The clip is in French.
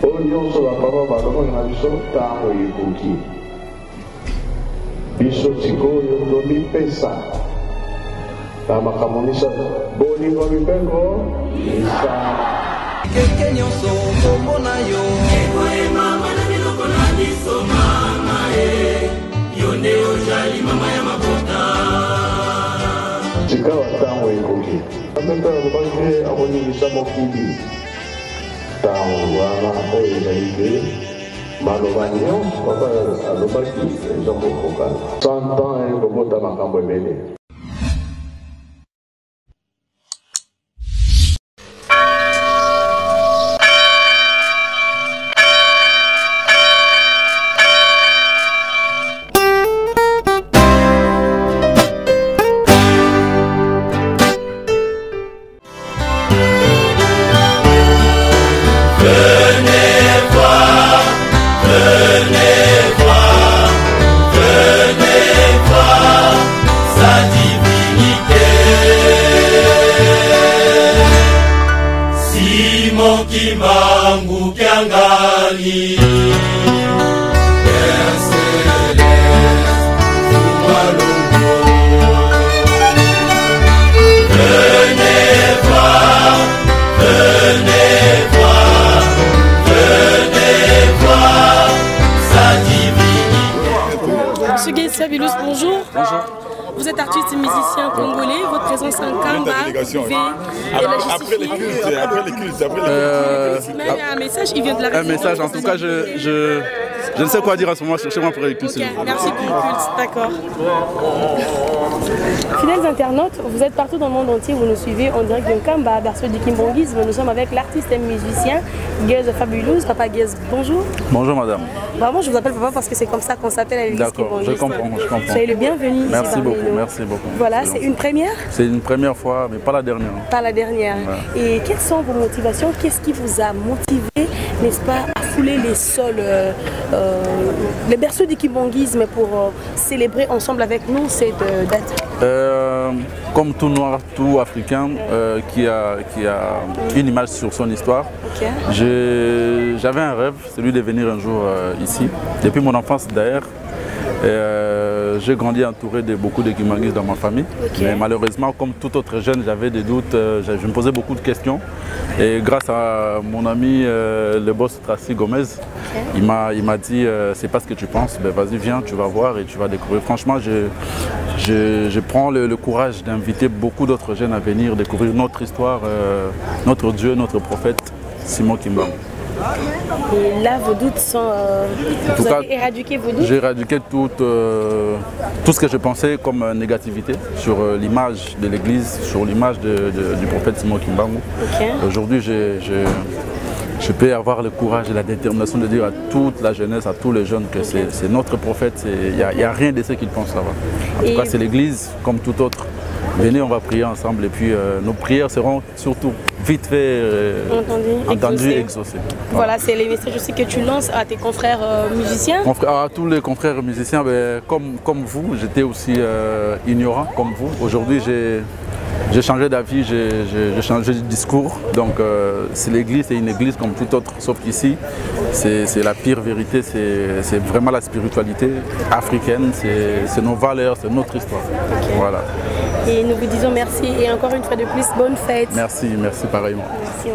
Oyo so la papa baloko na biso tango ekoki. Biso sikoyo tomipesa. Na makambo nyonso bolingo mipengo isa. Keke nyonso komona yo. Ekoye mama na biloko na biso mama yo nde ozali mama ya mabota. Sika wa tango ekoki. Apenta lobaki akoningisa mokili. Tango wana oyo ezali te maloba nyonso papa alobaki eza kokokana 100 ans ekobota makambo ebele. Kimangu kiangali Monsieur Gaze Fabulous, bonjour. Bonjour. Vous êtes artiste et musicien congolais, votre présence en Kamba, après les cultes, un message, il vient de la région. Un message, en tout cas, je ne sais quoi dire à ce moment, cherchez-moi pour les cultes. Okay, merci pour le culte, d'accord. Fidèles internautes, vous êtes partout dans le monde entier, vous nous suivez en direct de Kamba, berceau du Kimbongisme. Nous sommes avec l'artiste et musicien Gaze Fabulous. Papa Gaze, bonjour. Bonjour madame. Vraiment, je vous appelle papa parce que c'est comme ça qu'on s'appelle à l'église. D'accord, je comprends. Soyez le bienvenu ici. Merci beaucoup, merci beaucoup. Voilà, c'est une première? C'est une première fois, mais pas la dernière. Pas la dernière. Ouais. Et quelles sont vos motivations? Qu'est-ce qui vous a motivé, n'est-ce pas, à fouler les sols, les berceaux du Kimbongisme pour célébrer ensemble avec nous cette date? Comme tout noir, tout africain qui a une image sur son histoire, okay. J'avais un rêve, celui de venir un jour ici, depuis mon enfance d'ailleurs. J'ai grandi entouré de beaucoup de Kimbangis dans ma famille, okay. Mais malheureusement, comme tout autre jeune, j'avais des doutes, je me posais beaucoup de questions. Et grâce à mon ami, le boss Tracy Gomez, okay. il m'a dit, c'est pas ce que tu penses, ben vas-y viens, tu vas voir et tu vas découvrir. Franchement, je prends le courage d'inviter beaucoup d'autres jeunes à venir découvrir notre histoire, notre Dieu, notre prophète, Simon Kimbangu. Et là, vos doutes sont... vous avez éradiqué vos doutes? J'ai éradiqué tout ce que je pensais comme négativité sur l'image de l'Église, sur l'image du prophète Simon Kimbangu. Okay. Aujourd'hui, je peux avoir le courage et la détermination de dire à toute la jeunesse, à tous les jeunes que c'est notre prophète. Il n'y a rien de ce qu'ils pensent là-bas. En tout cas, c'est l'Église comme tout autre. Venez, on va prier ensemble et puis nos prières seront surtout vite fait entendues et exaucées. Voilà, c'est les messages aussi que tu lances à tes confrères musiciens. À tous les confrères musiciens, ben, comme vous, j'étais aussi ignorant comme vous. Aujourd'hui, j'ai changé d'avis, j'ai changé de discours. Donc c'est l'église, c'est une église comme toute autre, sauf qu'ici, c'est la pire vérité, c'est vraiment la spiritualité africaine, c'est nos valeurs, c'est notre histoire. Okay. Voilà. Et nous vous disons merci et encore une fois de plus, bonne fête. Merci, merci pareillement. Merci.